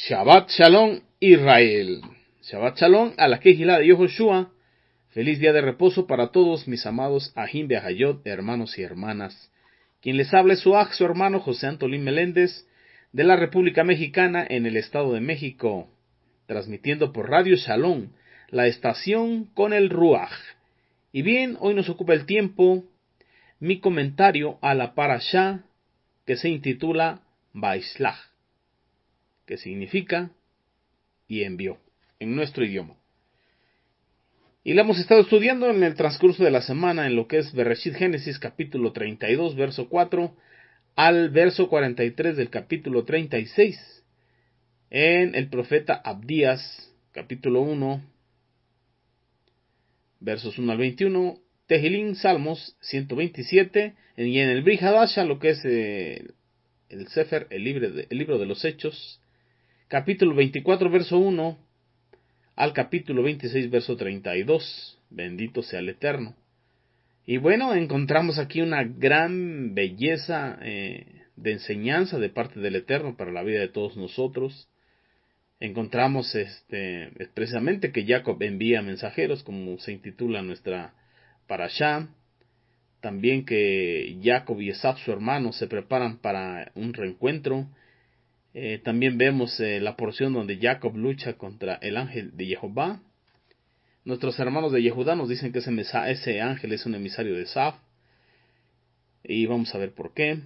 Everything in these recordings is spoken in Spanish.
Shabbat Shalom Israel. Shabbat Shalom a la Kehilá de Yehoshua. Feliz día de reposo para todos mis amados Ahim Beahayot, hermanos y hermanas. Quien les habla es su hermano José Antolín Meléndez, de la República Mexicana en el Estado de México, transmitiendo por Radio Shalom, la estación con el Ruach. Y bien, hoy nos ocupa el tiempo mi comentario a la Parashá que se intitula Vaishlach, que significa y envió en nuestro idioma. Y la hemos estado estudiando en el transcurso de la semana en lo que es Bereshit Génesis capítulo 32, verso 4 al verso 43 del capítulo 36. En el profeta Abdías capítulo 1, versos 1 al 21. Tehilín, Salmos 127. Y en el Brit Hadasha, lo que es el Sefer, el libro de los Hechos, capítulo 24, verso 1 al capítulo 26, verso 32. Bendito sea el Eterno. Y bueno, encontramos aquí una gran belleza de enseñanza de parte del Eterno para la vida de todos nosotros. Encontramos expresamente que Jacob envía mensajeros, como se intitula nuestra parashá. También que Jacob y Esaf, su hermano, se preparan para un reencuentro. También vemos la porción donde Jacob lucha contra el ángel de Jehová. Nuestros hermanos de Yehudá nos dicen que ese ángel es un emisario de Esaf. Y vamos a ver por qué.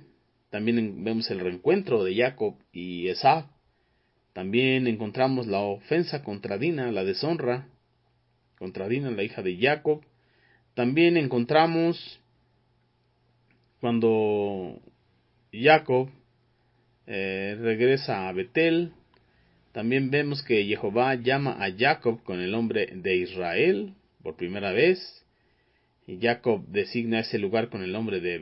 También vemos el reencuentro de Jacob y Esaf. También encontramos la ofensa contra Dina, la deshonra contra Dina, la hija de Jacob. También encontramos cuando Jacob regresa a Betel. También vemos que Jehová llama a Jacob con el nombre de Israel por primera vez. Y Jacob designa ese lugar con el nombre de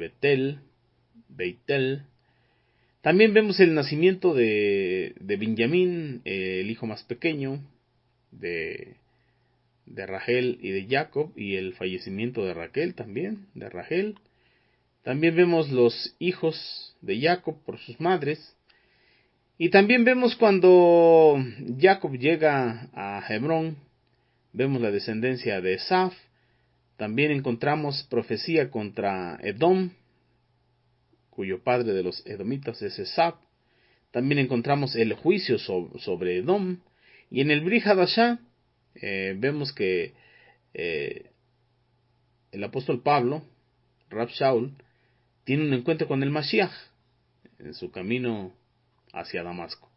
Beitel. También vemos el nacimiento de Benjamín, el hijo más pequeño de Rachel y de Jacob, y el fallecimiento de Raquel también, de Rachel. También vemos los hijos de Jacob por sus madres. Y también vemos cuando Jacob llega a Hebrón, vemos la descendencia de Esaf. También encontramos profecía contra Edom, cuyo padre de los edomitas es Esaf. También encontramos el juicio sobre Edom. Y en el Brit Hadashah vemos que el apóstol Pablo, Rab Shaul, tiene un encuentro con el Mashiach en su camino hacia Damasco.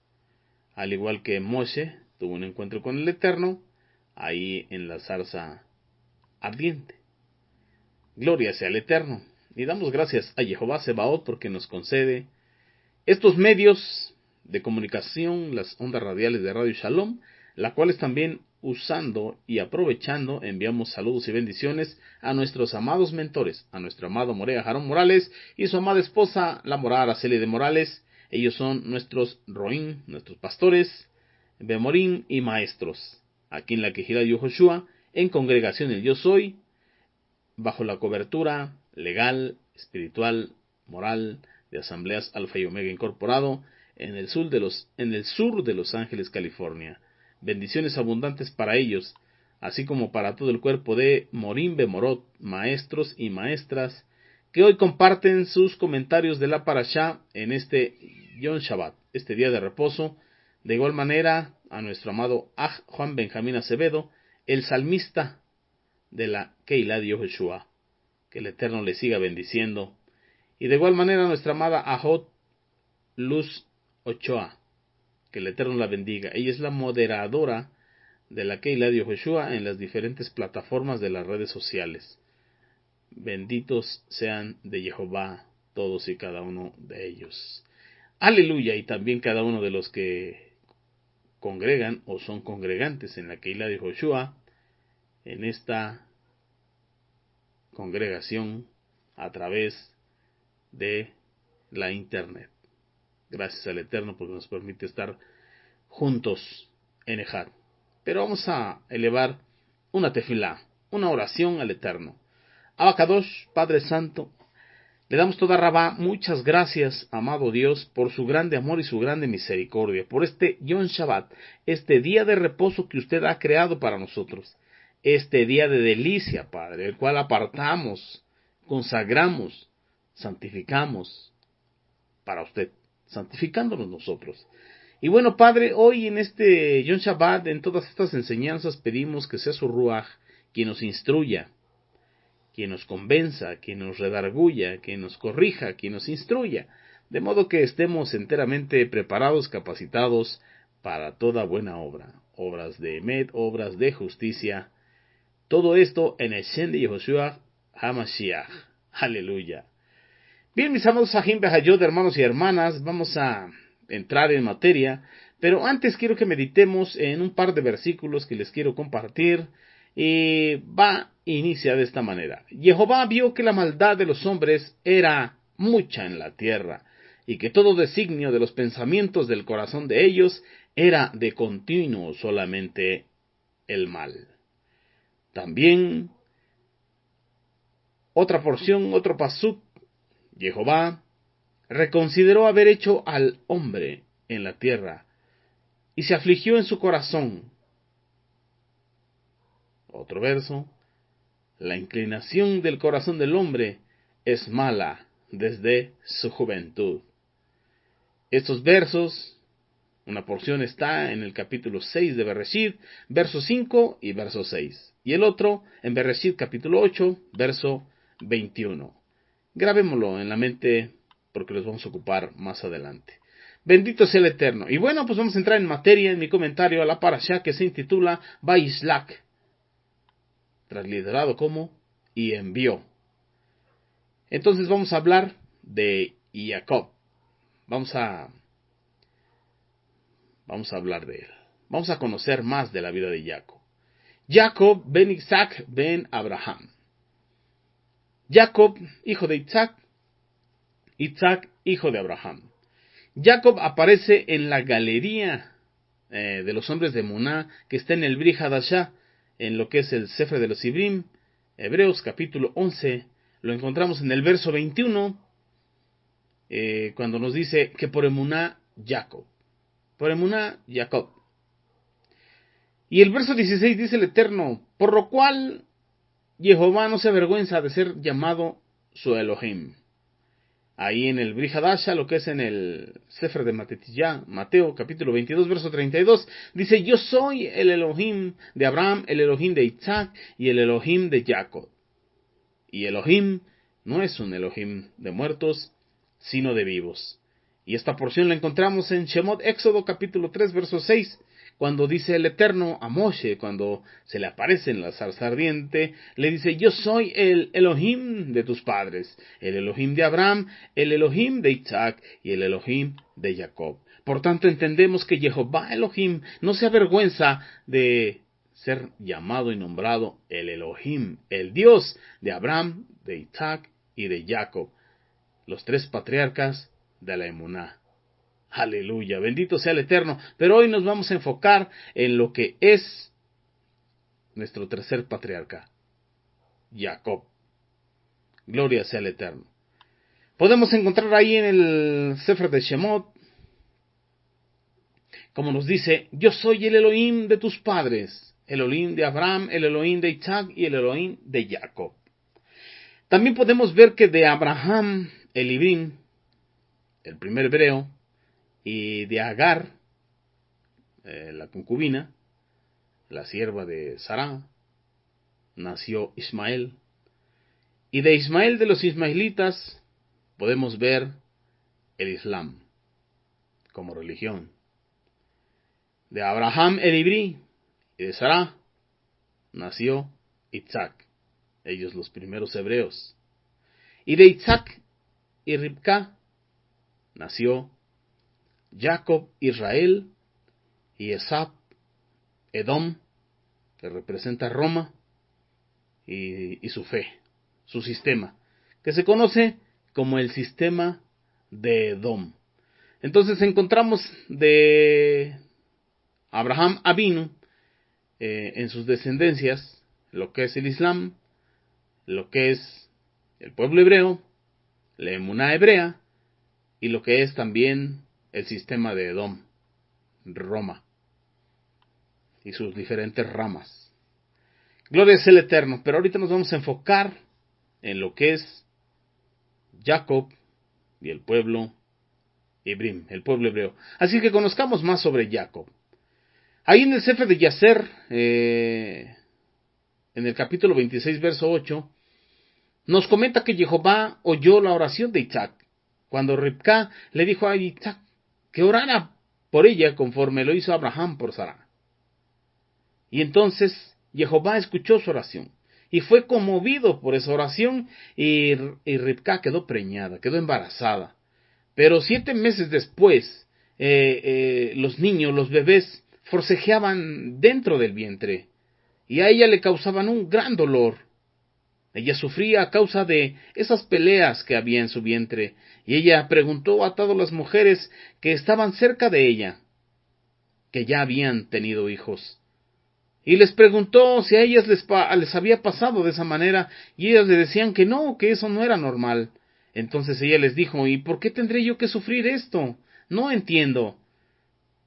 Al igual que Moshe tuvo un encuentro con el Eterno ahí en la zarza ardiente. Gloria sea al Eterno. Y damos gracias a Jehová Sebaot porque nos concede estos medios de comunicación, las ondas radiales de Radio Shalom, las cuales también usando y aprovechando enviamos saludos y bendiciones a nuestros amados mentores, a nuestro amado Morea Jarón Morales y su amada esposa, la morada Araceli de Morales. Ellos son nuestros Roín, nuestros pastores, Bemorim y maestros, aquí en la Kehilá de Yehoshua, en Congregación El Yo Soy, bajo la cobertura legal, espiritual, moral de Asambleas Alfa y Omega Incorporado en el sur de Los Ángeles, California. Bendiciones abundantes para ellos, así como para todo el cuerpo de Morim Bemorot, maestros y maestras, que hoy comparten sus comentarios de la Parashá en este Yom Shabbat, este día de reposo. De igual manera, a nuestro amado Juan Benjamín Acevedo, el salmista de la Kehilá de Yehoshua. Que el Eterno le siga bendiciendo. Y de igual manera a nuestra amada Ajot Luz Ochoa. Que el Eterno la bendiga. Ella es la moderadora de la Kehilá de Yehoshua en las diferentes plataformas de las redes sociales. Benditos sean de Jehová todos y cada uno de ellos. Aleluya. Y también cada uno de los que congregan o son congregantes en la Kehilá de Yehoshua, en esta congregación a través de la internet. Gracias al Eterno porque nos permite estar juntos en Ejad. Pero vamos a elevar una tefilá, una oración al Eterno. Abacadosh, Padre Santo, Le damos toda Rabá muchas gracias, amado Dios, por su grande amor y su grande misericordia, por este Yom Shabbat, este día de reposo que usted ha creado para nosotros, este día de delicia, Padre, el cual apartamos, consagramos, santificamos para usted, santificándonos nosotros. Y bueno, Padre, hoy en este Yom Shabbat, en todas estas enseñanzas, pedimos que sea su Ruach quien nos instruya, quien nos convenza, quien nos redarguya, quien nos corrija, quien nos instruya, de modo que estemos enteramente preparados, capacitados para toda buena obra, obras de Emet, obras de justicia, todo esto en el Shem de Yehoshua HaMashiach. Aleluya. Bien, mis amados Sahim Behayot, hermanos y hermanas, vamos a entrar en materia, pero antes quiero que meditemos en un par de versículos que les quiero compartir. Y inicia de esta manera. Jehová vio que la maldad de los hombres era mucha en la tierra, y que todo designio de los pensamientos del corazón de ellos era de continuo solamente el mal. También otra porción, otro pasuk, Jehová reconsideró haber hecho al hombre en la tierra, y se afligió en su corazón. Otro verso, la inclinación del corazón del hombre es mala desde su juventud. Estos versos, una porción está en el capítulo 6 de Bereshit, verso 5 y verso 6. Y el otro en Bereshit capítulo 8, verso 21. Grabémoslo en la mente porque los vamos a ocupar más adelante. Bendito sea el Eterno. Y bueno, pues vamos a entrar en materia en mi comentario a la parashá que se intitula Vayislach, transliterado como y envió. Entonces vamos a hablar de Jacob. Vamos a hablar de él. Vamos a conocer más de la vida de Jacob. Jacob ben Isaac ben Abraham. Jacob, hijo de Isaac. Isaac, hijo de Abraham. Jacob aparece en la galería de los hombres de Muná, que está en el Brit Hadashah, en lo que es el Sefer de los Ibrim, Hebreos capítulo 11, lo encontramos en el verso 21, cuando nos dice que por Emuná, Jacob. Por Emuná, Jacob. Y el verso 16 dice el Eterno, por lo cual Jehová no se avergüenza de ser llamado su Elohim. Ahí en el Brit Hadashah, lo que es en el Sefer de Mateo capítulo 22, verso 32, dice, yo soy el Elohim de Abraham, el Elohim de Isaac y el Elohim de Jacob. Y Elohim no es un Elohim de muertos, sino de vivos. Y esta porción la encontramos en Shemot, Éxodo capítulo 3, verso 6, cuando dice el Eterno a Moshe, cuando se le aparece en la zarza ardiente, le dice, yo soy el Elohim de tus padres, el Elohim de Abraham, el Elohim de Isaac y el Elohim de Jacob. Por tanto, entendemos que Jehová Elohim no se avergüenza de ser llamado y nombrado el Elohim, el Dios de Abraham, de Isaac y de Jacob, los tres patriarcas de la Emuná. Aleluya, bendito sea el Eterno. Pero hoy nos vamos a enfocar en lo que es nuestro tercer patriarca, Jacob. Gloria sea el Eterno. Podemos encontrar ahí en el Sefer de Shemot, como nos dice, yo soy el Elohim de tus padres, el Elohim de Abraham, el Elohim de Isaac y el Elohim de Jacob. También podemos ver que de Abraham, el Ibrim, el primer hebreo, y de Agar, la concubina, la sierva de Sará, nació Ismael. Y de Ismael, de los ismaelitas, podemos ver el Islam como religión. De Abraham el Ibrí y de Sará nació Isaac, ellos los primeros hebreos. Y de Isaac y Ribka nació Jacob, Israel, y Esab, Edom, que representa Roma, y su fe, su sistema, que se conoce como el sistema de Edom. Entonces encontramos de Abraham Avinu en sus descendencias lo que es el Islam, lo que es el pueblo hebreo, la emuná hebrea y lo que es también el sistema de Edom, Roma, y sus diferentes ramas. Gloria es el Eterno, pero ahorita nos vamos a enfocar en lo que es Jacob y el pueblo Ibrim, el pueblo hebreo. Así que conozcamos más sobre Jacob. Ahí en el Sefer de Yacer, en el capítulo 26, verso 8, nos comenta que Jehová oyó la oración de Isaac, cuando Ribca le dijo a Isaac que orara por ella conforme lo hizo Abraham por Sara. Y entonces Jehová escuchó su oración y fue conmovido por esa oración y Ribca quedó preñada, quedó embarazada. Pero 7 meses después, los niños, los bebés, forcejeaban dentro del vientre y a ella le causaban un gran dolor. Ella sufría a causa de esas peleas que había en su vientre, y ella preguntó a todas las mujeres que estaban cerca de ella, que ya habían tenido hijos, y les preguntó si a ellas les había pasado de esa manera, y ellas le decían que no, que eso no era normal. Entonces ella les dijo, ¿y por qué tendré yo que sufrir esto? No entiendo.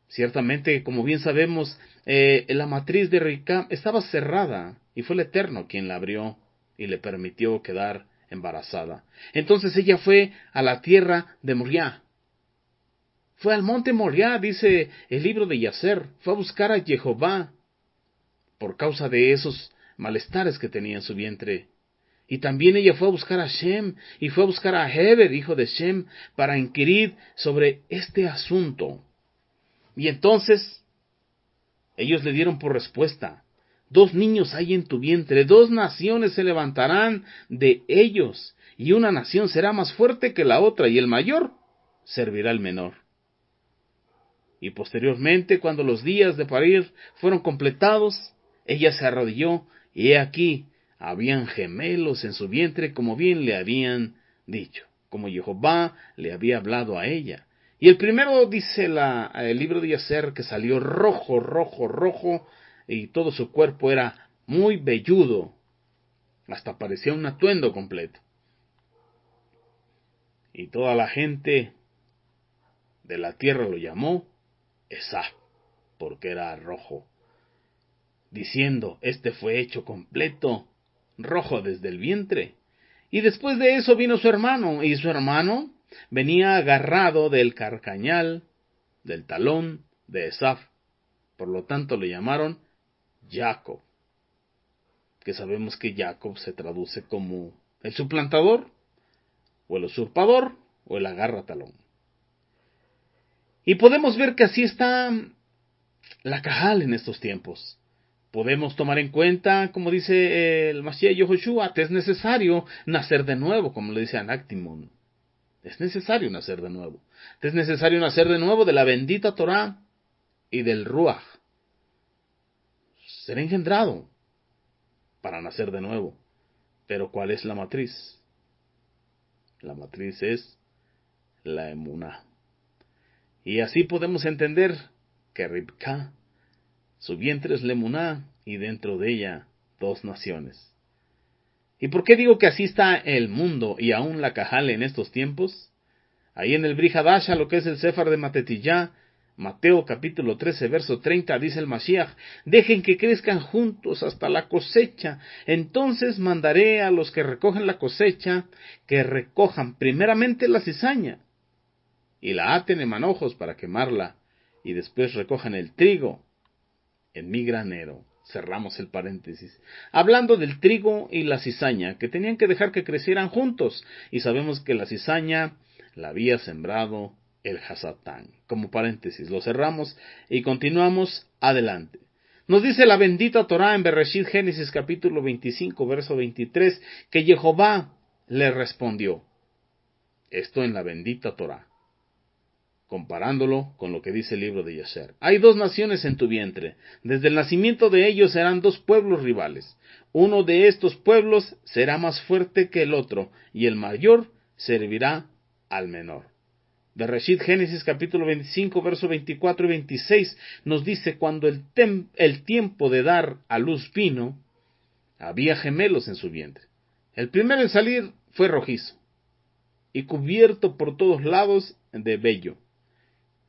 Ciertamente, como bien sabemos, la matriz de Ribca estaba cerrada, y fue el Eterno quien la abrió y le permitió quedar embarazada. Entonces ella fue a la tierra de Moriah. Fue al monte Moriah, dice el libro de Yacer. Fue a buscar a Jehová por causa de esos malestares que tenía en su vientre. Y también ella fue a buscar a Shem, y fue a buscar a Heber, hijo de Shem, para inquirir sobre este asunto. Y entonces ellos le dieron por respuesta: 2 niños hay en tu vientre, 2 naciones se levantarán de ellos, y una nación será más fuerte que la otra, y el mayor servirá al menor. Y posteriormente, cuando los días de parir fueron completados, ella se arrodilló, y he aquí, habían gemelos en su vientre, como bien le habían dicho, como Jehová le había hablado a ella. Y el primero, dice el libro de Yacer, que salió rojo, rojo, rojo, y todo su cuerpo era muy velludo, hasta parecía un atuendo completo. Y toda la gente de la tierra lo llamó Esaf, porque era rojo, diciendo, este fue hecho completo, rojo desde el vientre. Y después de eso vino su hermano, y su hermano venía agarrado del carcañal, del talón de Esaf. Por lo tanto le llamaron Jacob, que sabemos que Jacob se traduce como el suplantador, o el usurpador, o el agarra-talón. Y podemos ver que así está la Cajal en estos tiempos. Podemos tomar en cuenta, como dice el Mashiach Yehoshua, que es necesario nacer de nuevo, como le dice Anactimon. Es necesario nacer de nuevo. Es necesario nacer de nuevo de la bendita Torah y del Ruach. Ser engendrado para nacer de nuevo. Pero ¿cuál es la matriz? La matriz es la emuná. Y así podemos entender que Ribca, su vientre es la emuná, y dentro de ella 2 naciones. ¿Y por qué digo que así está el mundo y aún la Cajal en estos tiempos? Ahí en el Brit Hadasha, lo que es el Sefer de Matetillá, Mateo capítulo 13, verso 30, dice el Mashiach, dejen que crezcan juntos hasta la cosecha. Entonces mandaré a los que recogen la cosecha, que recojan primeramente la cizaña, y la aten en manojos para quemarla, y después recojan el trigo en mi granero. Cerramos el paréntesis. Hablando del trigo y la cizaña, que tenían que dejar que crecieran juntos, y sabemos que la cizaña la había sembrado el Hasatán. Como paréntesis, lo cerramos y continuamos adelante. Nos dice la bendita Torah en Bereshit Génesis capítulo 25, verso 23, que Jehová le respondió. Esto en la bendita Torah, comparándolo con lo que dice el libro de Yacer. Hay 2 naciones en tu vientre. Desde el nacimiento de ellos serán 2 pueblos rivales. Uno de estos pueblos será más fuerte que el otro, y el mayor servirá al menor. Bereshit Génesis capítulo 25, verso 24 y 26 nos dice, cuando el tiempo de dar a luz vino, había gemelos en su vientre. El primero en salir fue rojizo, y cubierto por todos lados de vello,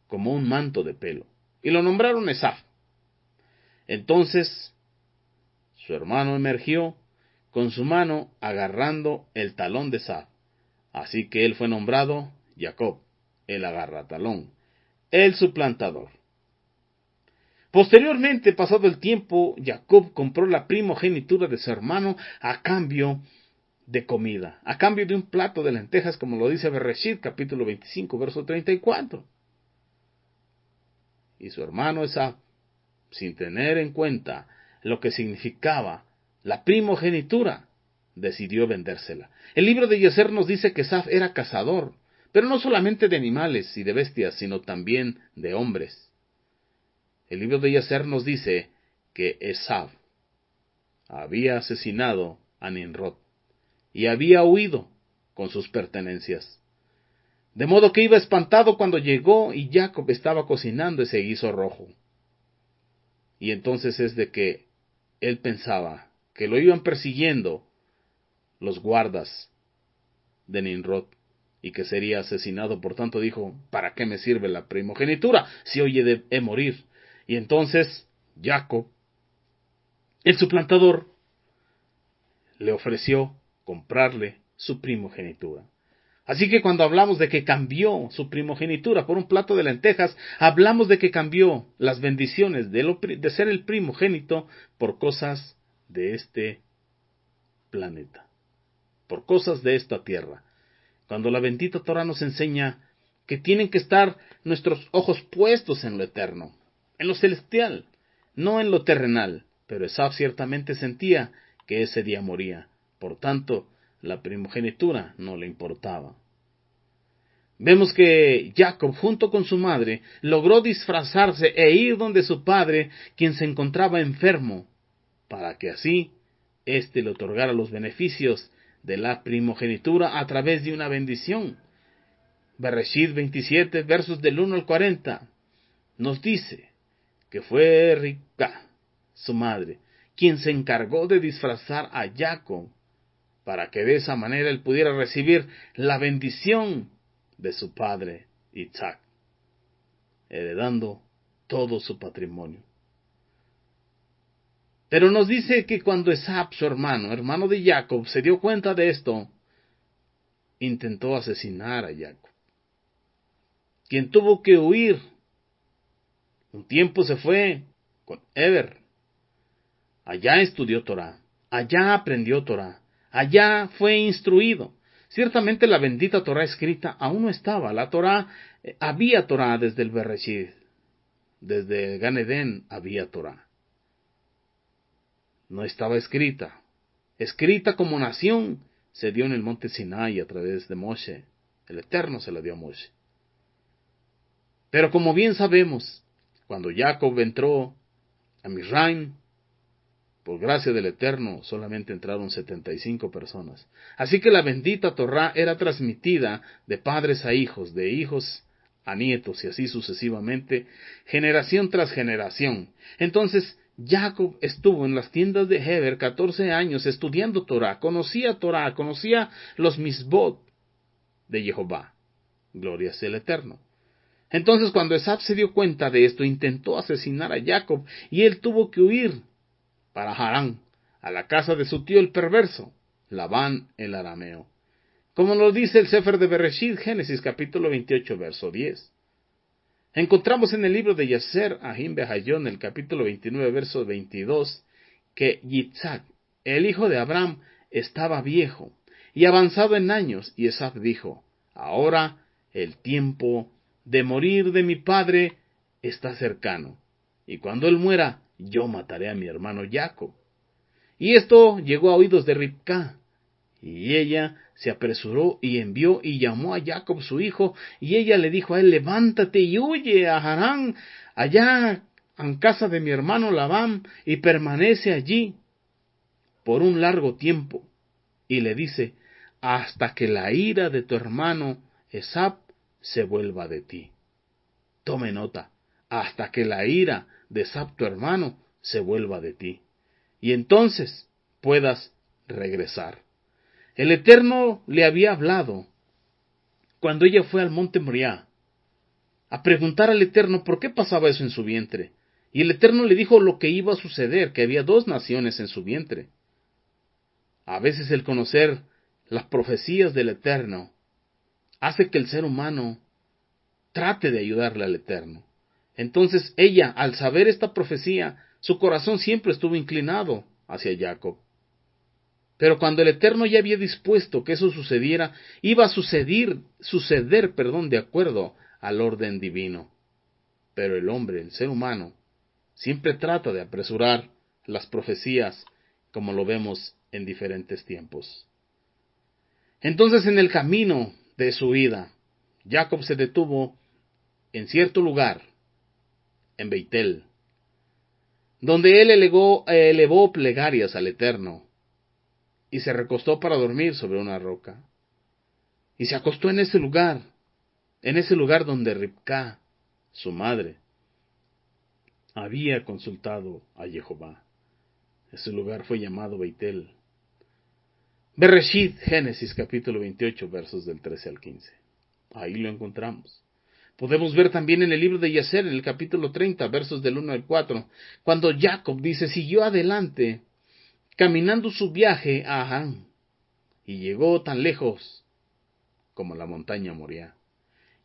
como un manto de pelo, y lo nombraron Esaf. Entonces su hermano emergió con su mano agarrando el talón de Esaf, así que él fue nombrado Jacob, el agarratalón, el suplantador. Posteriormente, pasado el tiempo, Jacob compró la primogenitura de su hermano a cambio de comida, a cambio de un plato de lentejas, como lo dice Bereshit, capítulo 25, verso 34. Y su hermano Esaf, sin tener en cuenta lo que significaba la primogenitura, decidió vendérsela. El libro de Yeser nos dice que Esaf era cazador, pero no solamente de animales y de bestias, sino también de hombres. El libro de Yeser nos dice que Esaf había asesinado a Nimrod y había huido con sus pertenencias. De modo que iba espantado cuando llegó y Jacob estaba cocinando ese guiso rojo. Y entonces es de que él pensaba que lo iban persiguiendo los guardas de Nimrod y que sería asesinado. Por tanto dijo, ¿para qué me sirve la primogenitura si hoy he de morir? Y entonces Jacob, el suplantador, le ofreció comprarle su primogenitura. Así que cuando hablamos de que cambió su primogenitura por un plato de lentejas, hablamos de que cambió las bendiciones de ser el primogénito por cosas de este planeta, por cosas de esta tierra. Cuando la bendita Torah nos enseña que tienen que estar nuestros ojos puestos en lo eterno, en lo celestial, no en lo terrenal. Pero Esaf ciertamente sentía que ese día moría. Por tanto, la primogenitura no le importaba. Vemos que Jacob, junto con su madre, logró disfrazarse e ir donde su padre, quien se encontraba enfermo, para que así éste le otorgara los beneficios de la primogenitura a través de una bendición. Bereshit 27, versos del 1 al 40, nos dice que fue Ribca, su madre, quien se encargó de disfrazar a Jacob, para que de esa manera él pudiera recibir la bendición de su padre Isaac, heredando todo su patrimonio. Pero nos dice que cuando Esaf, su hermano de Jacob, se dio cuenta de esto, intentó asesinar a Jacob, quien tuvo que huir. Un tiempo se fue con Eber. Allá estudió Torah, allá aprendió Torah, allá fue instruido. Ciertamente la bendita Torah escrita aún no estaba. La Torah, había Torah desde el Bereshit. Desde el Gan Edén había Torah. No estaba escrita. Escrita como nación, se dio en el monte Sinai a través de Moshe. El Eterno se la dio a Moshe. Pero como bien sabemos, cuando Jacob entró a Misraim, por gracia del Eterno, solamente entraron 75 personas. Así que la bendita Torah era transmitida de padres a hijos, de hijos a nietos, y así sucesivamente, generación tras generación. Entonces, Jacob estuvo en las tiendas de Heber 14 años estudiando Torah, conocía los misbot de Jehová. Gloria sea el Eterno. Entonces, cuando Esaf se dio cuenta de esto, intentó asesinar a Jacob, y él tuvo que huir para Harán, a la casa de su tío el perverso, Labán el arameo. Como nos dice el Sefer de Bereshit, Génesis capítulo 28, verso 10. Encontramos en el libro de Yeser, Ahim Behayón, el capítulo 29, verso 22, que Yitzhak, el hijo de Abraham, estaba viejo y avanzado en años, y Esaf dijo, ahora el tiempo de morir de mi padre está cercano, y cuando él muera, yo mataré a mi hermano Jacob. Y esto llegó a oídos de Ribca, y ella se apresuró y envió y llamó a Jacob su hijo, y ella le dijo a él, levántate y huye a Harán, allá en casa de mi hermano Labán, y permanece allí por un largo tiempo. Y le dice, hasta que la ira de tu hermano Esaf se vuelva de ti. Tome nota, hasta que la ira de Esaf tu hermano se vuelva de ti, y entonces puedas regresar. El Eterno le había hablado cuando ella fue al monte Moriah a preguntar al Eterno por qué pasaba eso en su vientre. Y el Eterno le dijo lo que iba a suceder, que había 2 naciones en su vientre. A veces el conocer las profecías del Eterno hace que el ser humano trate de ayudarle al Eterno. Entonces ella, al saber esta profecía, su corazón siempre estuvo inclinado hacia Jacob. Pero cuando el Eterno ya había dispuesto que eso sucediera, iba a suceder, de acuerdo al orden divino. Pero el hombre, el ser humano, siempre trata de apresurar las profecías, como lo vemos en diferentes tiempos. Entonces, en el camino de su vida, Jacob se detuvo en cierto lugar, en Beitel, donde él elevó plegarias al Eterno, y se recostó para dormir sobre una roca. Y se acostó en ese lugar donde Ribcá, su madre, había consultado a Jehová. Ese lugar fue llamado Beitel. Bereshit, Génesis capítulo 28, versos del 13 al 15. Ahí lo encontramos. Podemos ver también en el libro de Yacer, en el capítulo 30, versos del 1 al 4, cuando Jacob siguió adelante, caminando su viaje a Ahán, y llegó tan lejos como la montaña Moriah.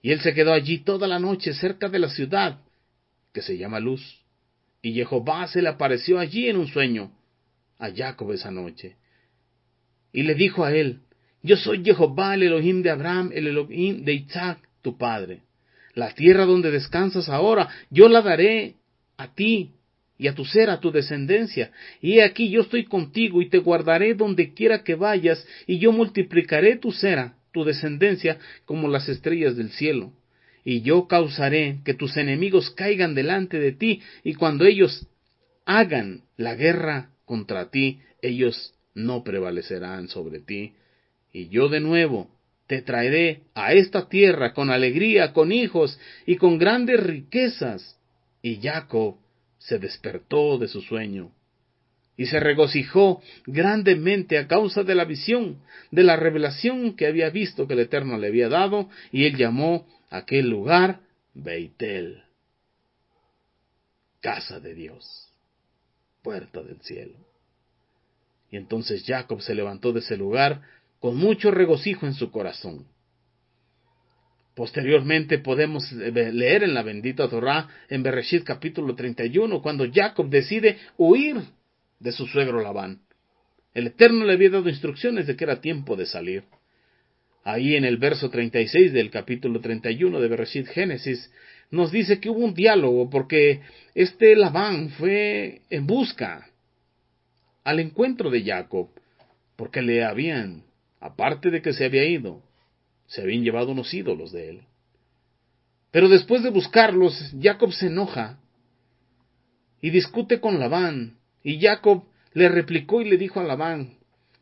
Y él se quedó allí toda la noche cerca de la ciudad, que se llama Luz. Y Jehová se le apareció allí en un sueño a Jacob esa noche. Y le dijo a él: yo soy Jehová, el Elohim de Abraham, el Elohim de Isaac, tu padre. La tierra donde descansas ahora, yo la daré a ti y a tu descendencia. Y he aquí yo estoy contigo y te guardaré donde quiera que vayas, y yo multiplicaré tu descendencia, como las estrellas del cielo. Y yo causaré que tus enemigos caigan delante de ti, y cuando ellos hagan la guerra contra ti, ellos no prevalecerán sobre ti. Y yo de nuevo te traeré a esta tierra con alegría, con hijos y con grandes riquezas. Y Jacob se despertó de su sueño y se regocijó grandemente a causa de la visión, de la revelación que había visto que el Eterno le había dado, y él llamó a aquel lugar Beitel, casa de Dios, puerta del cielo. Y entonces Jacob se levantó de ese lugar con mucho regocijo en su corazón. Posteriormente podemos leer en la bendita Torá, en Bereshit capítulo 31, cuando Jacob decide huir de su suegro Labán. El Eterno le había dado instrucciones de que era tiempo de salir. Ahí en el verso 36 del capítulo 31 de Bereshit Génesis, nos dice que hubo un diálogo porque Labán fue en busca al encuentro de Jacob, porque le habían, aparte de que se había ido, se habían llevado unos ídolos de él. Pero después de buscarlos, Jacob se enoja y discute con Labán. Y Jacob le replicó y le dijo a Labán: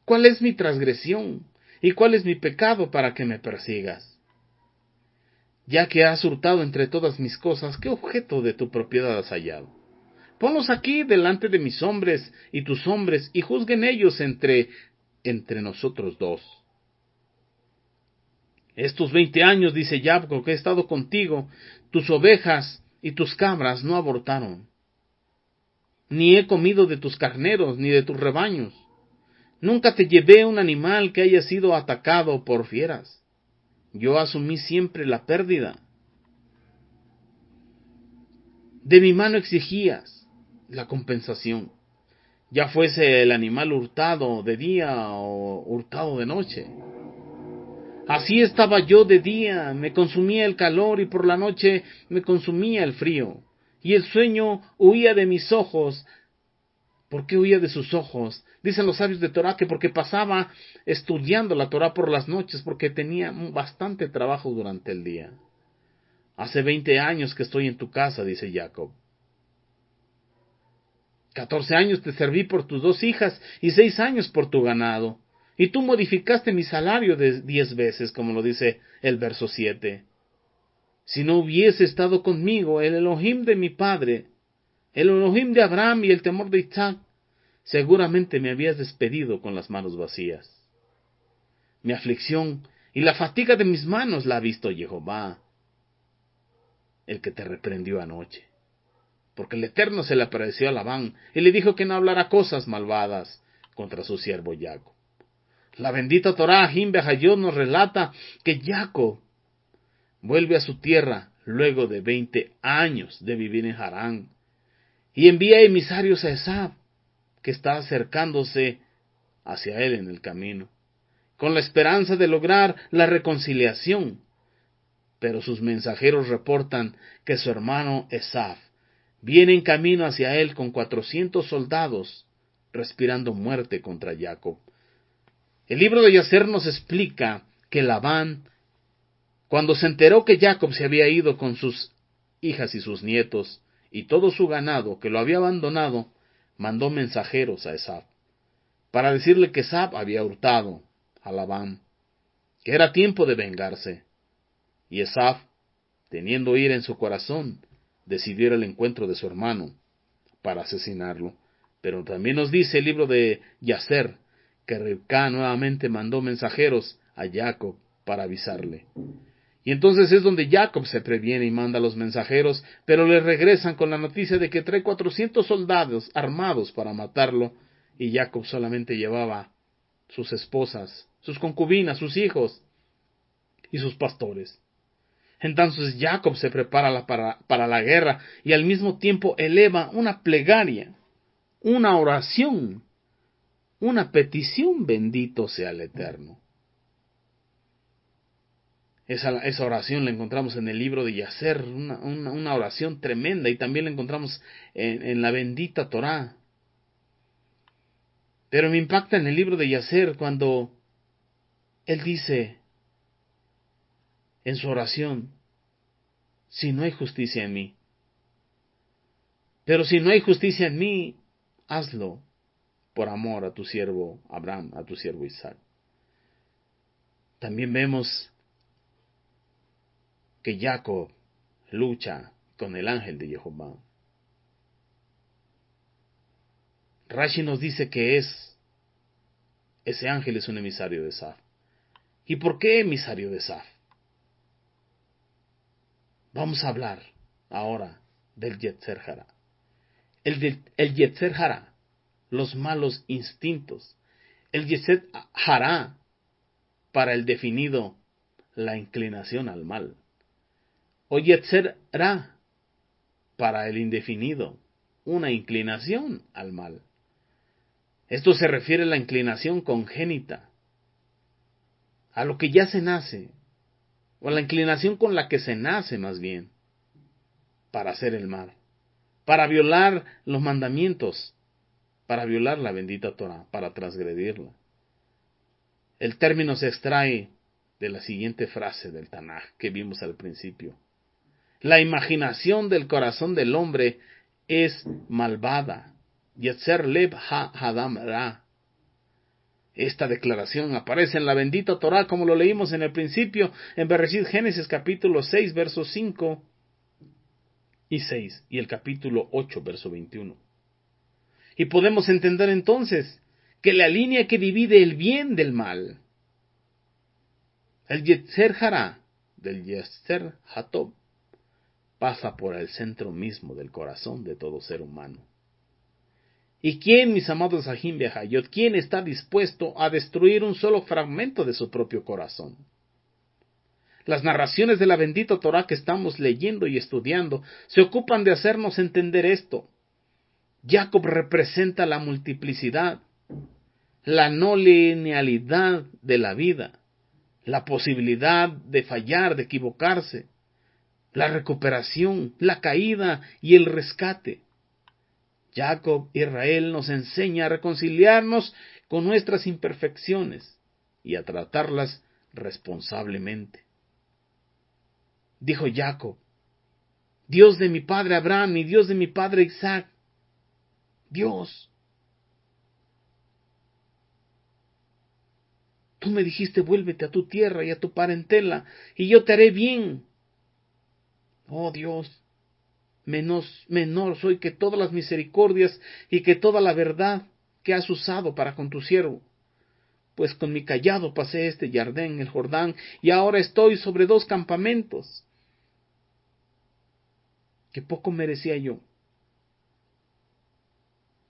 ¿cuál es mi transgresión y cuál es mi pecado para que me persigas? Ya que has hurtado entre todas mis cosas, ¿qué objeto de tu propiedad has hallado? Ponlos aquí delante de mis hombres y tus hombres, y juzguen ellos entre nosotros dos. Estos 20 años, dice Jacob, que he estado contigo, tus ovejas y tus cabras no abortaron, ni he comido de tus carneros, ni de tus rebaños. Nunca te llevé un animal que haya sido atacado por fieras. Yo asumí siempre la pérdida. De mi mano exigías la compensación, ya fuese el animal hurtado de día o hurtado de noche. Así estaba yo de día, me consumía el calor, y por la noche me consumía el frío, y el sueño huía de mis ojos. ¿Por qué huía de sus ojos? Dicen los sabios de Torah que porque pasaba estudiando la Torah por las noches, porque tenía bastante trabajo durante el día. Hace 20 años que estoy en tu casa, dice Jacob. 14 años te serví por tus 2 hijas y 6 años por tu ganado. Y tú modificaste mi salario de 10 veces, como lo dice el verso 7. Si no hubiese estado conmigo el Elohim de mi padre, el Elohim de Abraham y el temor de Isaac, seguramente me habías despedido con las manos vacías. Mi aflicción y la fatiga de mis manos la ha visto Jehová, el que te reprendió anoche. Porque el Eterno se le apareció a Labán y le dijo que no hablara cosas malvadas contra su siervo Jacob. La bendita Torá Jimbe Hayot nos relata que Jacob vuelve a su tierra luego de 20 años de vivir en Harán y envía emisarios a Esab, que está acercándose hacia él en el camino, con la esperanza de lograr la reconciliación. Pero sus mensajeros reportan que su hermano Esab viene en camino hacia él con 400 soldados, respirando muerte contra Jacob. El libro de Yacer nos explica que Labán, cuando se enteró que Jacob se había ido con sus hijas y sus nietos y todo su ganado, que lo había abandonado, mandó mensajeros a Esab para decirle que Esab había hurtado a Labán, que era tiempo de vengarse. Y Esab, teniendo ira en su corazón, decidió ir al encuentro de su hermano para asesinarlo. Pero también nos dice el libro de Yacer que Ribcá nuevamente mandó mensajeros a Jacob para avisarle. Y entonces es donde Jacob se previene y manda a los mensajeros, pero le regresan con la noticia de que trae 400 soldados armados para matarlo, y Jacob solamente llevaba sus esposas, sus concubinas, sus hijos y sus pastores. Entonces Jacob se prepara para la guerra y al mismo tiempo eleva una plegaria, una oración, una petición: bendito sea el Eterno. Esa oración la encontramos en el libro de Yacer, una oración tremenda, y también la encontramos en la bendita Torá. Pero me impacta en el libro de Yacer cuando él dice en su oración: si no hay justicia en mí, pero si no hay justicia en mí, hazlo por amor a tu siervo Abraham, a tu siervo Isaac. También vemos que Jacob lucha con el ángel de Jehová. Rashi nos dice que ese ángel es un emisario de Esaf. ¿Y por qué emisario de Esaf? Vamos a hablar ahora del Yetzer Hara. El Yetzer Hara, los malos instintos. El Yetzer Hara, para el definido, la inclinación al mal. O Yetzer Ra, para el indefinido, una inclinación al mal. Esto se refiere a la inclinación congénita, a lo que ya se nace, o a la inclinación con la que se nace más bien, para hacer el mal, para violar los mandamientos, para violar la bendita Torah, para transgredirla. El término se extrae de la siguiente frase del Tanaj que vimos al principio: la imaginación del corazón del hombre es malvada. Yetzer Lev ha-Adam Ra. Esta declaración aparece en la bendita Torá como lo leímos en el principio, en Bereshit, Génesis capítulo 6, versos 5 y 6, y el capítulo 8, verso 21. Y podemos entender entonces que la línea que divide el bien del mal, el Yetzer Hara del Yetzer Hatov, pasa por el centro mismo del corazón de todo ser humano. ¿Y quién, mis amados Ajim Behayot, quién está dispuesto a destruir un solo fragmento de su propio corazón? Las narraciones de la bendita Torá que estamos leyendo y estudiando se ocupan de hacernos entender esto. Jacob representa la multiplicidad, la no linealidad de la vida, la posibilidad de fallar, de equivocarse, la recuperación, la caída y el rescate. Jacob Israel nos enseña a reconciliarnos con nuestras imperfecciones y a tratarlas responsablemente. Dijo Jacob: Dios de mi padre Abraham y Dios de mi padre Isaac, Dios, tú me dijiste: vuélvete a tu tierra y a tu parentela, y yo te haré bien. Oh Dios, menor soy que todas las misericordias y que toda la verdad que has usado para con tu siervo. pues con mi cayado pasé este Jardín, el Jordán, y ahora estoy sobre 2 campamentos. Que poco merecía yo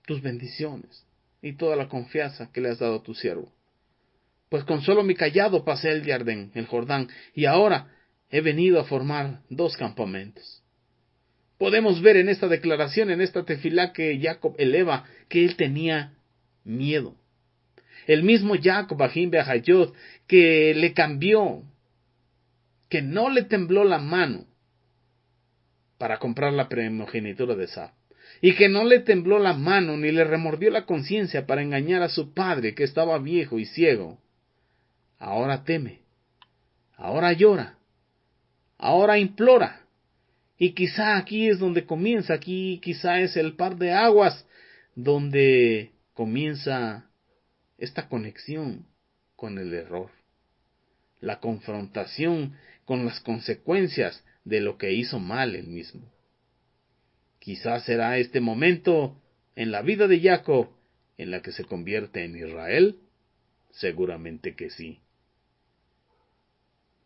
tus bendiciones y toda la confianza que le has dado a tu siervo. Pues con solo mi cayado pasé el Jardín, el Jordán, y ahora he venido a formar 2 campamentos. Podemos ver en esta declaración, en esta tefilá que Jacob eleva, que él tenía miedo. El mismo Jacob, Ajim Behayot, que le cambió, que no le tembló la mano para comprar la primogenitura de Esau, y que no le tembló la mano ni le remordió la conciencia para engañar a su padre, que estaba viejo y ciego. Ahora teme, ahora llora, ahora implora. Y quizá aquí es donde comienza, aquí quizá es el par de aguas donde comienza esta conexión con el error, la confrontación con las consecuencias de lo que hizo mal él mismo. Quizás será este momento en la vida de Jacob en la que se convierte en Israel. Seguramente que sí.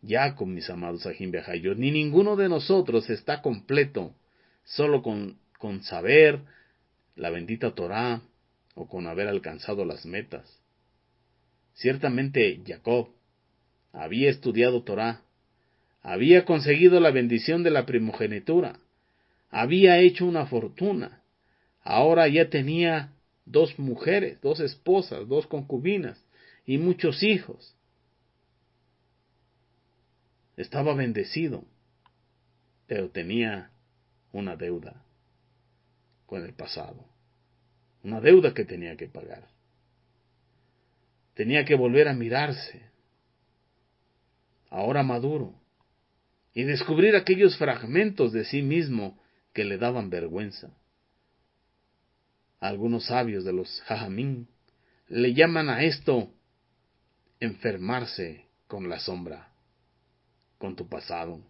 Jacob, mis amados Ajim Behayot, ni ninguno de nosotros está completo solo con saber la bendita Torá o con haber alcanzado las metas. Ciertamente Jacob había estudiado Torá, había conseguido la bendición de la primogenitura, había hecho una fortuna, ahora ya tenía 2 mujeres, 2 esposas, 2 concubinas y muchos hijos. Estaba bendecido, pero tenía una deuda con el pasado, una deuda que tenía que pagar. Tenía que volver a mirarse, ahora maduro, y descubrir aquellos fragmentos de sí mismo que le daban vergüenza. Algunos sabios de los Jajamín le llaman a esto enfermarse con la sombra, con tu pasado.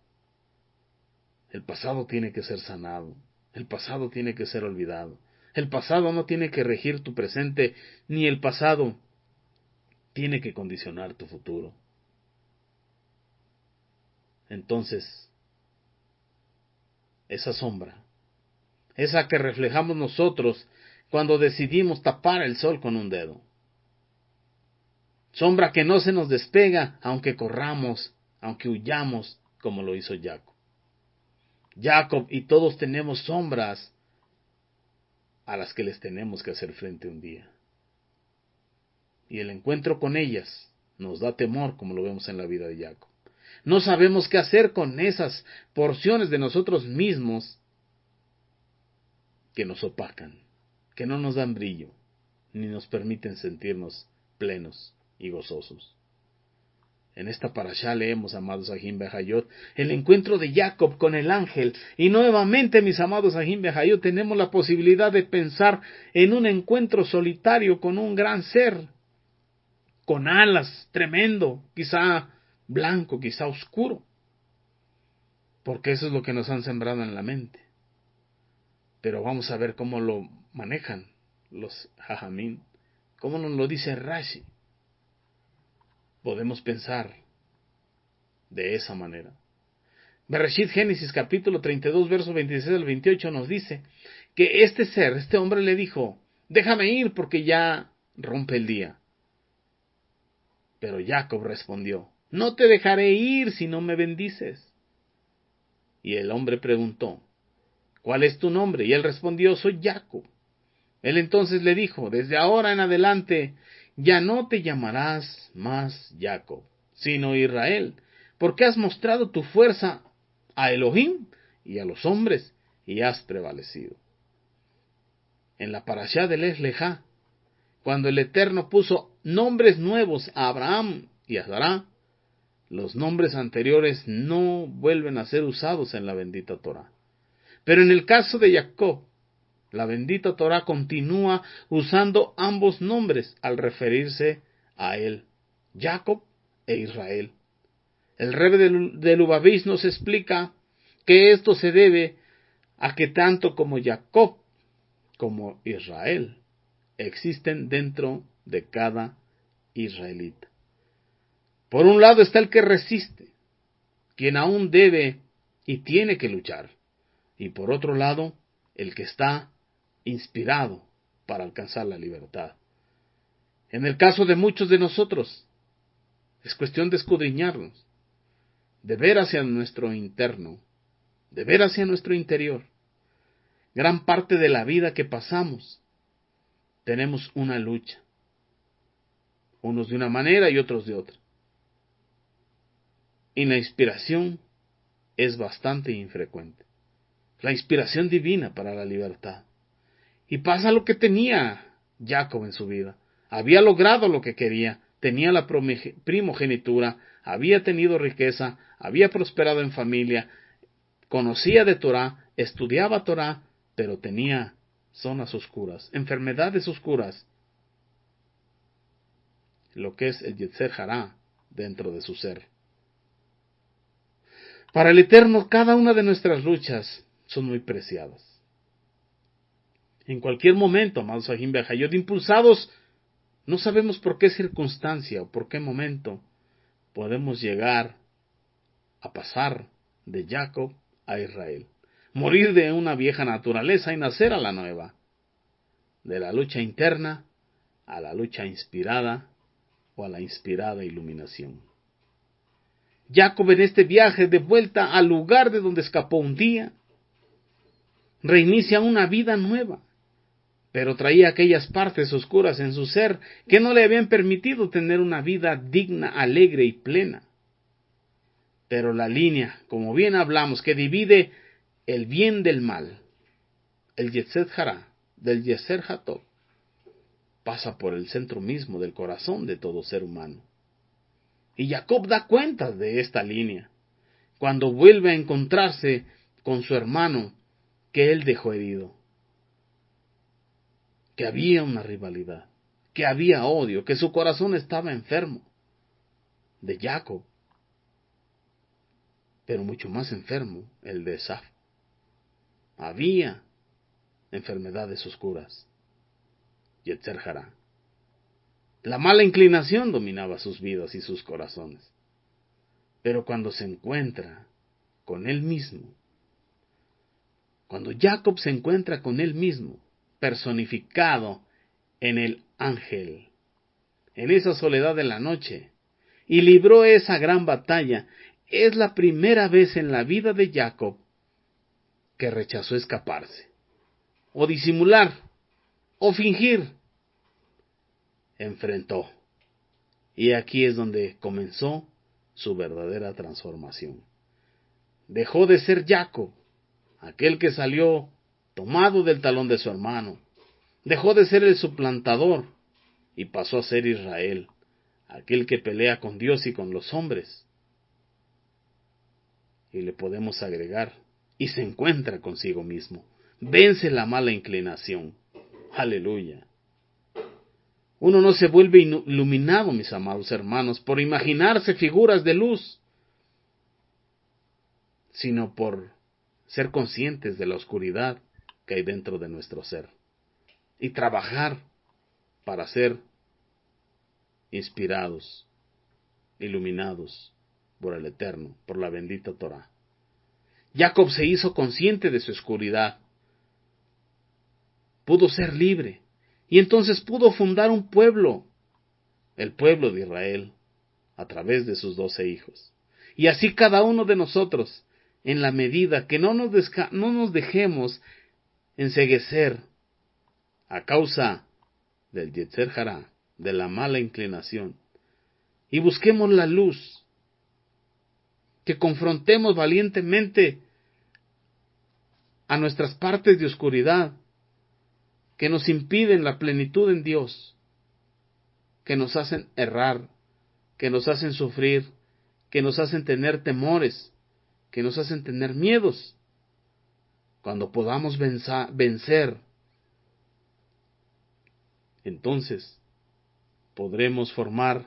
El pasado tiene que ser sanado, el pasado tiene que ser olvidado, el pasado no tiene que regir tu presente, ni el pasado tiene que condicionar tu futuro. Entonces, esa sombra, esa que reflejamos nosotros cuando decidimos tapar el sol con un dedo, sombra que no se nos despega aunque corramos, aunque huyamos, como lo hizo Jacob. Jacob y todos tenemos sombras a las que les tenemos que hacer frente un día. Y el encuentro con ellas nos da temor, como lo vemos en la vida de Jacob. No sabemos qué hacer con esas porciones de nosotros mismos que nos opacan, que no nos dan brillo, ni nos permiten sentirnos plenos y gozosos. En esta parashá leemos, amados Ajim Behayot, el encuentro de Jacob con el ángel. Y nuevamente, mis amados Ajim Behayot, tenemos la posibilidad de pensar en un encuentro solitario con un gran ser, con alas, tremendo, quizá blanco, quizá oscuro. Porque eso es lo que nos han sembrado en la mente. Pero vamos a ver cómo lo manejan los Jajamín, cómo nos lo dice Rashi. Podemos pensar de esa manera. Bereshit Génesis capítulo 32 verso 26 al 28 nos dice que este hombre le dijo, déjame ir porque ya rompe el día. Pero Jacob respondió, no te dejaré ir si no me bendices. Y el hombre preguntó, ¿cuál es tu nombre? Y él respondió, soy Jacob. Él entonces le dijo, desde ahora en adelante ya no te llamarás más Jacob, sino Israel, porque has mostrado tu fuerza a Elohim y a los hombres y has prevalecido. En la parashá de Lech Lejá, cuando el Eterno puso nombres nuevos a Abraham y a Sará, los nombres anteriores no vuelven a ser usados en la bendita Torá. Pero en el caso de Jacob, la bendita Torá continúa usando ambos nombres al referirse a él, Jacob e Israel. El Rebbe de Lubavitch nos explica que esto se debe a que tanto como Jacob como Israel existen dentro de cada israelita. Por un lado está el que resiste, quien aún debe y tiene que luchar. Y por otro lado, el que está inspirado para alcanzar la libertad. En el caso de muchos de nosotros, es cuestión de escudriñarnos, de ver hacia nuestro interno, de ver hacia nuestro interior. Gran parte de la vida que pasamos, tenemos una lucha, unos de una manera y otros de otra. Y la inspiración es bastante infrecuente. La inspiración divina para la libertad. Y pasa lo que tenía Jacob en su vida. Había logrado lo que quería, tenía la primogenitura, había tenido riqueza, había prosperado en familia, conocía de Torah, estudiaba Torah, pero tenía zonas oscuras, enfermedades oscuras, lo que es el Yetzer Hará dentro de su ser. Para el Eterno, cada una de nuestras luchas son muy preciadas. En cualquier momento, amados Sahim Behayot, impulsados, no sabemos por qué circunstancia o por qué momento podemos llegar a pasar de Jacob a Israel. Morir de una vieja naturaleza y nacer a la nueva. De la lucha interna a la lucha inspirada o a la inspirada iluminación. Jacob en este viaje de vuelta al lugar de donde escapó un día, reinicia una vida nueva, pero traía aquellas partes oscuras en su ser que no le habían permitido tener una vida digna, alegre y plena. Pero la línea, como bien hablamos, que divide el bien del mal, el Yetzer Hará, del Yetzer Hatov, pasa por el centro mismo del corazón de todo ser humano. Y Jacob da cuenta de esta línea, cuando vuelve a encontrarse con su hermano que él dejó herido. Que había una rivalidad, que había odio, que su corazón estaba enfermo. De Jacob, pero mucho más enfermo el de Esaf. Había enfermedades oscuras. Yetzer Hará. La mala inclinación dominaba sus vidas y sus corazones. Pero cuando se encuentra con él mismo, cuando Jacob se encuentra con él mismo, personificado en el ángel, en esa soledad de la noche, y libró esa gran batalla, es la primera vez en la vida de Jacob que rechazó escaparse, o disimular, o fingir. Enfrentó. Y aquí es donde comenzó su verdadera transformación. Dejó de ser Jacob, aquel que salió tomado del talón de su hermano. Dejó de ser el suplantador y pasó a ser Israel, aquel que pelea con Dios y con los hombres. Y le podemos agregar, y se encuentra consigo mismo. Vence la mala inclinación. Aleluya. Uno no se vuelve iluminado, mis amados hermanos, por imaginarse figuras de luz, sino por ser conscientes de la oscuridad que hay dentro de nuestro ser y trabajar para ser inspirados, iluminados por el Eterno, por la bendita Torah. Jacob se hizo consciente de su oscuridad, pudo ser libre, y entonces pudo fundar un pueblo, el pueblo de Israel, a través de sus 12 hijos. Y así cada uno de nosotros, en la medida que no nos dejemos enceguecer a causa del Yetzer Hará, de la mala inclinación, y busquemos la luz, que confrontemos valientemente a nuestras partes de oscuridad, que nos impiden la plenitud en Dios, que nos hacen errar, que nos hacen sufrir, que nos hacen tener temores, que nos hacen tener miedos. Cuando podamos vencer, entonces podremos formar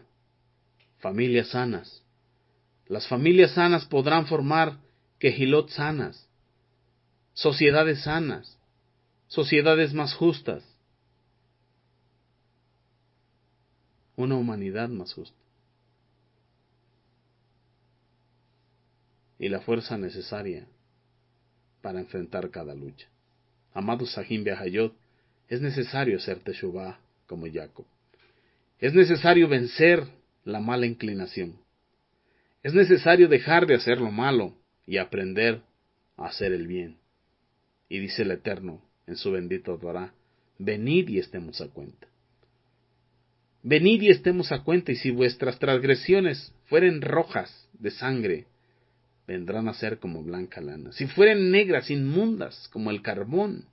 familias sanas. Las familias sanas podrán formar quejilot sanas, sociedades sanas, sociedades más justas. una humanidad más justa. Y la fuerza necesaria para enfrentar cada lucha. Amados Sahim Behayot, es necesario hacer Teshuvah como Jacob. Es necesario vencer la mala inclinación. Es necesario dejar de hacer lo malo y aprender a hacer el bien. Y dice el Eterno en su bendito Torah, venid y estemos a cuenta. Venid y estemos a cuenta, y si vuestras transgresiones fueren rojas de sangre, vendrán a ser como blanca lana. Si fueren negras, inmundas, como el carbón,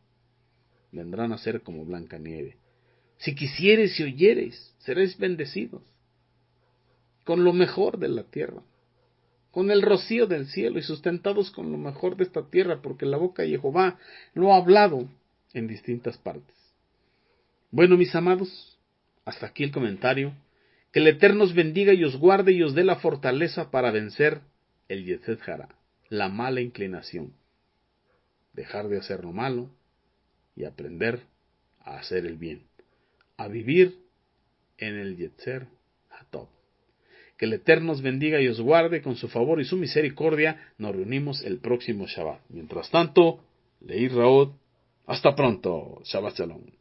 vendrán a ser como blanca nieve. Si quisiereis y oyereis, seréis bendecidos con lo mejor de la tierra, con el rocío del cielo, y sustentados con lo mejor de esta tierra, porque la boca de Jehová lo ha hablado en distintas partes. Bueno, mis amados, hasta aquí el comentario. Que el Eterno os bendiga y os guarde y os dé la fortaleza para vencer el Yetzer Hara, la mala inclinación. Dejar de hacer lo malo y aprender a hacer el bien, a vivir en el Yetzer Hatov. Que el Eterno os bendiga y os guarde, con su favor y su misericordia. Nos reunimos el próximo Shabbat. Mientras tanto, Leí Raot, hasta pronto. Shabbat Shalom.